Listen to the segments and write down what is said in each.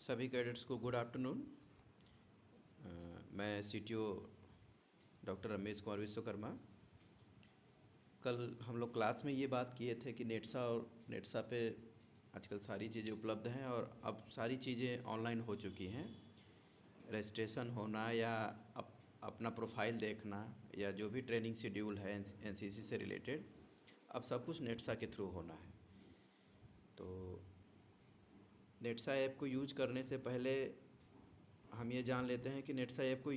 सभी कैडेट्स को good afternoon. मैं सीटीओ डॉक्टर रमेश कुमार विश्वकर्मा। कल हम लोग क्लास में ये बात किए थे कि नेटसा पे आजकल सारी चीज़ें उपलब्ध हैं और अब सारी चीज़ें ऑनलाइन हो चुकी हैं। रजिस्ट्रेशन होना या अपना प्रोफाइल देखना या जो भी ट्रेनिंग शेड्यूल है एनसीसी से रिलेटेड, अब सब कुछ नेटसा के थ्रू होना है। तो नेटसा ऐप को यूज करने से पहले हम ये जान लेते हैं कि नेटसा ऐप को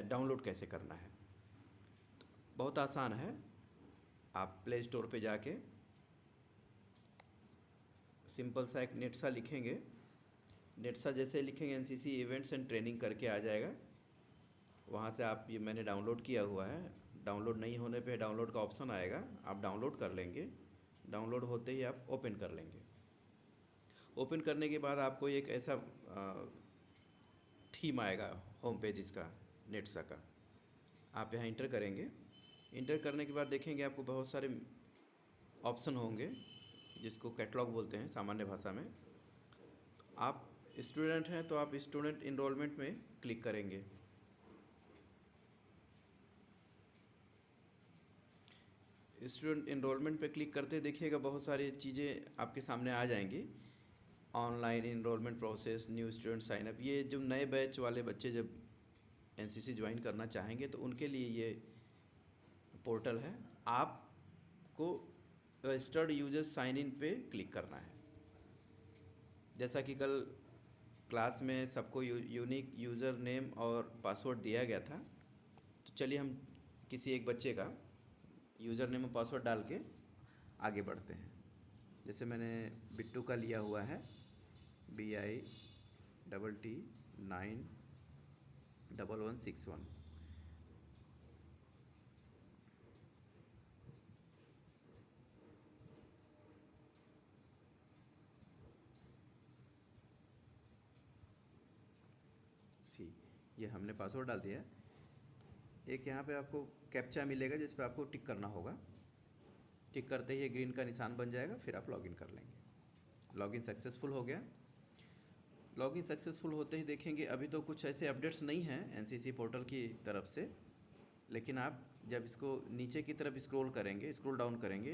डाउनलोड कैसे करना है। तो बहुत आसान है। आप प्ले स्टोर पे जाके सिंपल सा एक नेटसा लिखेंगे। नेटसा जैसे लिखेंगे एनसीसी इवेंट्स एंड ट्रेनिंग करके आ जाएगा। वहाँ से आप ये मैंने डाउनलोड किया हुआ है। डाउनलोड नहीं होने पे डाउनलोड का ऑप्शन आएगा, आप डाउनलोड कर लेंगे। डाउनलोड होते ही आप ओपन कर लेंगे। ओपन करने के बाद आपको एक ऐसा थीम आएगा होम पेज इसका, नेटसा का। आप यहाँ इंटर करेंगे। इंटर करने के बाद देखेंगे आपको बहुत सारे ऑप्शन होंगे जिसको कैटलॉग बोलते हैं सामान्य भाषा में। आप स्टूडेंट हैं तो आप स्टूडेंट इनरोलमेंट में क्लिक करेंगे। स्टूडेंट इनरोलमेंट पे क्लिक करते देखिएगा बहुत सारी चीज़ें आपके सामने आ जाएंगी। Online enrolment process, new student signup. ये जो नए बैच वाले बच्चे जब एनसीसी ज्वाइन करना चाहेंगे तो उनके लिए ये पोर्टल है। आपको रजिस्टर्ड यूजर साइन इन पे क्लिक करना है। जैसा कि कल क्लास में सबको यूनिक यूज़र नेम और पासवर्ड दिया गया था, तो चलिए हम किसी एक बच्चे का यूज़र नेम और पासवर्ड डाल के आगे बढ़ते हैं। जैसे मैंने बिट्टू का लिया हुआ है, BITT91161। ये हमने पासवर्ड डाल दिया। एक यहाँ पे आपको कैप्चा मिलेगा जिस पे आपको टिक करना होगा। टिक करते ही ये ग्रीन का निशान बन जाएगा, फिर आप लॉगिन कर लेंगे। लॉगिन सक्सेसफुल हो गया। लॉगिन सक्सेसफुल होते ही देखेंगे अभी तो कुछ ऐसे अपडेट्स नहीं हैं एनसीसी पोर्टल की तरफ से, लेकिन आप जब इसको नीचे की तरफ स्क्रॉल करेंगे, स्क्रॉल डाउन करेंगे,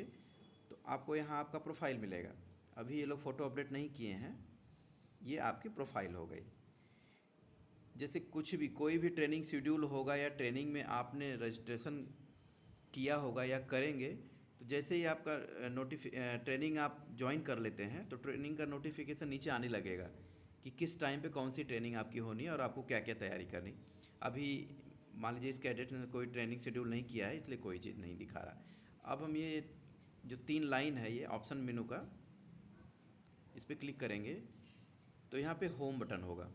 तो आपको यहाँ आपका प्रोफाइल मिलेगा। अभी ये लोग फ़ोटो अपडेट नहीं किए हैं, ये आपकी प्रोफाइल हो गई। जैसे कुछ भी कोई भी ट्रेनिंग शेड्यूल होगा या ट्रेनिंग में आपने रजिस्ट्रेशन किया होगा या करेंगे, तो जैसे ही आपका ट्रेनिंग आप ज्वाइन कर लेते हैं तो ट्रेनिंग का नोटिफिकेशन नीचे आने लगेगा कि किस टाइम पे कौन सी ट्रेनिंग आपकी होनी है और आपको क्या क्या तैयारी करनी। अभी मान लीजिए इस कैडेट ने कोई ट्रेनिंग शेड्यूल नहीं किया है, इसलिए कोई चीज़ नहीं दिखा रहा। अब हम ये जो 3 लाइन है, ये ऑप्शन मेनू का, इस पर क्लिक करेंगे तो यहाँ पे होम बटन होगा।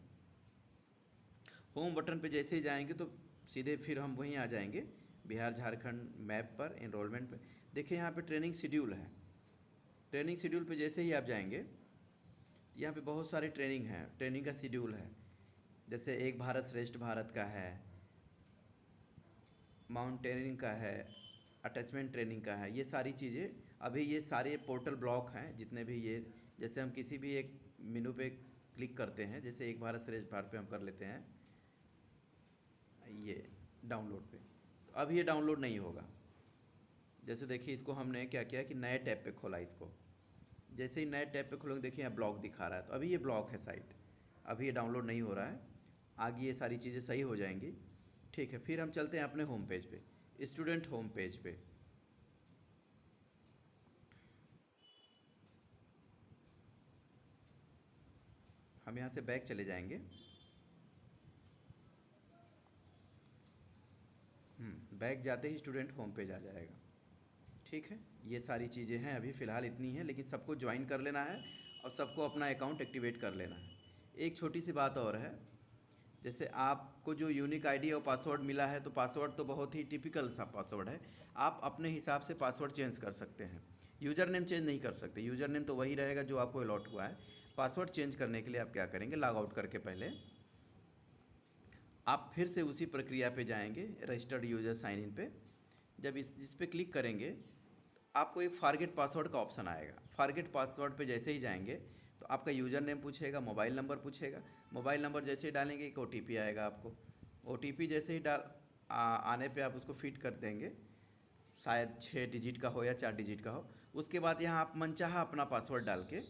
होम बटन पे जैसे ही जाएंगे तो सीधे फिर हम वहीं आ जाएंगे, बिहार झारखंड मैप पर इनरोलमेंट पे। देखिए यहाँ पे ट्रेनिंग शेड्यूल है। ट्रेनिंग शेड्यूल पे जैसे ही आप जाएंगे, यहाँ पे बहुत सारे ट्रेनिंग हैं, ट्रेनिंग का शेड्यूल है। जैसे एक भारत श्रेष्ठ भारत का है, माउंटेनियरिंग का है, अटैचमेंट ट्रेनिंग का है। ये सारी चीज़ें अभी ये सारे पोर्टल ब्लॉक हैं जितने भी ये। जैसे हम किसी भी एक मेनू पे क्लिक करते हैं, जैसे एक भारत श्रेष्ठ भारत पे हम कर लेते हैं ये डाउनलोड पे, तो अब ये डाउनलोड नहीं होगा। जैसे देखिए इसको हमने क्या किया कि नए टैब पे खोला। इसको जैसे ही नए टैब पे खोलेंगे देखिए यहाँ ब्लॉक दिखा रहा है, तो अभी ये ब्लॉक है साइट, अभी ये डाउनलोड नहीं हो रहा है। आगे ये सारी चीज़ें सही हो जाएंगी। ठीक है, फिर हम चलते हैं अपने होम पेज पे, स्टूडेंट होम पेज पे। हम यहाँ से बैक चले जाएंगे। बैक जाते ही स्टूडेंट होम पेज आ जाएगा। ठीक है, ये सारी चीज़ें हैं, अभी फ़िलहाल इतनी हैं, लेकिन सबको ज्वाइन कर लेना है और सबको अपना अकाउंट एक्टिवेट कर लेना है। एक छोटी सी बात और है, जैसे आपको जो यूनिक आईडी और पासवर्ड मिला है, तो पासवर्ड तो बहुत ही टिपिकल सा पासवर्ड है। आप अपने हिसाब से पासवर्ड चेंज कर सकते हैं, यूज़र नेम चेंज नहीं कर सकते। यूज़र नेम तो वही रहेगा जो आपको अलॉट हुआ है। पासवर्ड चेंज करने के लिए आप क्या करेंगे, लॉग आउट करके पहले आप फिर से उसी प्रक्रिया पे जाएंगे, रजिस्टर्ड यूज़र साइन इन पे। जब इस पे क्लिक करेंगे तो आपको एक फॉरगेट पासवर्ड का ऑप्शन आएगा। फॉरगेट पासवर्ड पे जैसे ही जाएंगे, तो आपका यूज़र नेम पूछेगा, मोबाइल नंबर पूछेगा। मोबाइल नंबर जैसे ही डालेंगे एक OTP आएगा आपको। OTP जैसे ही आने पे आप उसको फिट कर देंगे, शायद 6 डिजिट का हो या 4 डिजिट का हो। उसके बाद यहाँ आप मनचाहा अपना पासवर्ड डाल के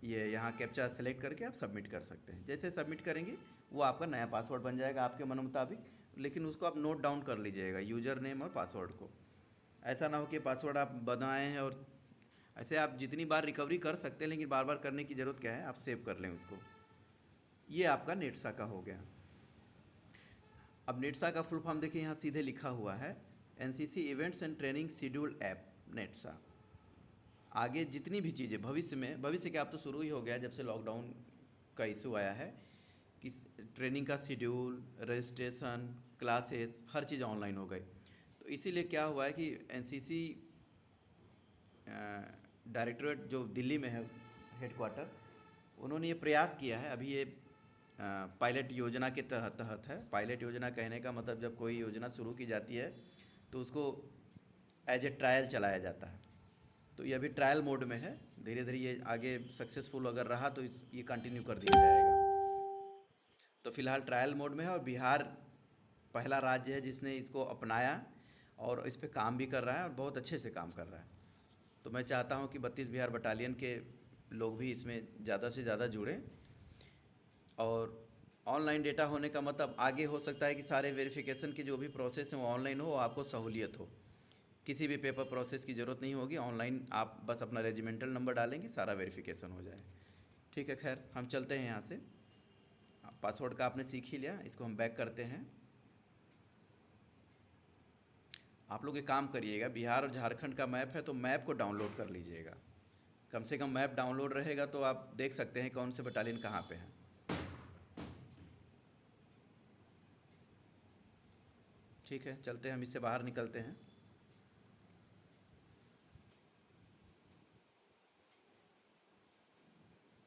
ये यहाँ कैप्चा सेलेक्ट करके आप सबमिट कर सकते हैं। जैसे सबमिट करेंगे वो आपका नया पासवर्ड बन जाएगा आपके मन मुताबिक, लेकिन उसको आप नोट डाउन कर लीजिएगा, यूज़र नेम और पासवर्ड को। ऐसा ना हो कि पासवर्ड आप बनाए हैं और ऐसे आप जितनी बार रिकवरी कर सकते हैं, लेकिन बार बार करने की ज़रूरत क्या है, आप सेव कर लें उसको। ये आपका नेटसा का हो गया। अब नेटसा का फुल फॉर्म देखिए, यहाँ सीधे लिखा हुआ है NCC events and training schedule app नेटसा। आगे जितनी भी चीज़ें भविष्य के आप तो शुरू ही हो गया जब से लॉकडाउन का इशू आया है कि ट्रेनिंग का शेड्यूल, रजिस्ट्रेशन, क्लासेस, हर चीज़ ऑनलाइन हो गई। तो इसीलिए क्या हुआ है कि NCC डायरेक्टरेट जो दिल्ली में है हेडक्वार्टर, उन्होंने ये प्रयास किया है। अभी ये पायलट योजना के तहत है। पायलट योजना कहने का मतलब जब कोई योजना शुरू की जाती है तो उसको एज ए ट्रायल चलाया जाता है। तो ये अभी ट्रायल मोड में है। धीरे धीरे ये आगे सक्सेसफुल अगर रहा तो ये कंटिन्यू कर दिया जाएगा। तो फिलहाल ट्रायल मोड में है और बिहार पहला राज्य है जिसने इसको अपनाया और इस पर काम भी कर रहा है और बहुत अच्छे से काम कर रहा है। तो मैं चाहता हूँ कि 32 बिहार बटालियन के लोग भी इसमें ज़्यादा से ज़्यादा जुड़ें। और ऑनलाइन डेटा होने का मतलब आगे हो सकता है कि सारे वेरिफिकेशन की जो भी प्रोसेस है वो ऑनलाइन हो, आपको सहूलियत हो, किसी भी पेपर प्रोसेस की ज़रूरत नहीं होगी। ऑनलाइन आप बस अपना रेजिमेंटल नंबर डालेंगे, सारा वेरिफिकेशन हो जाए। ठीक है, खैर हम चलते हैं यहाँ से। पासवर्ड का आपने सीख ही लिया, इसको हम बैक करते हैं। आप लोग एक काम करिएगा, बिहार और झारखंड का मैप है तो मैप को डाउनलोड कर लीजिएगा। कम से कम मैप डाउनलोड रहेगा तो आप देख सकते हैं कौन से बटालियन कहाँ पे हैं। ठीक है, चलते हैं, हम इससे बाहर निकलते हैं।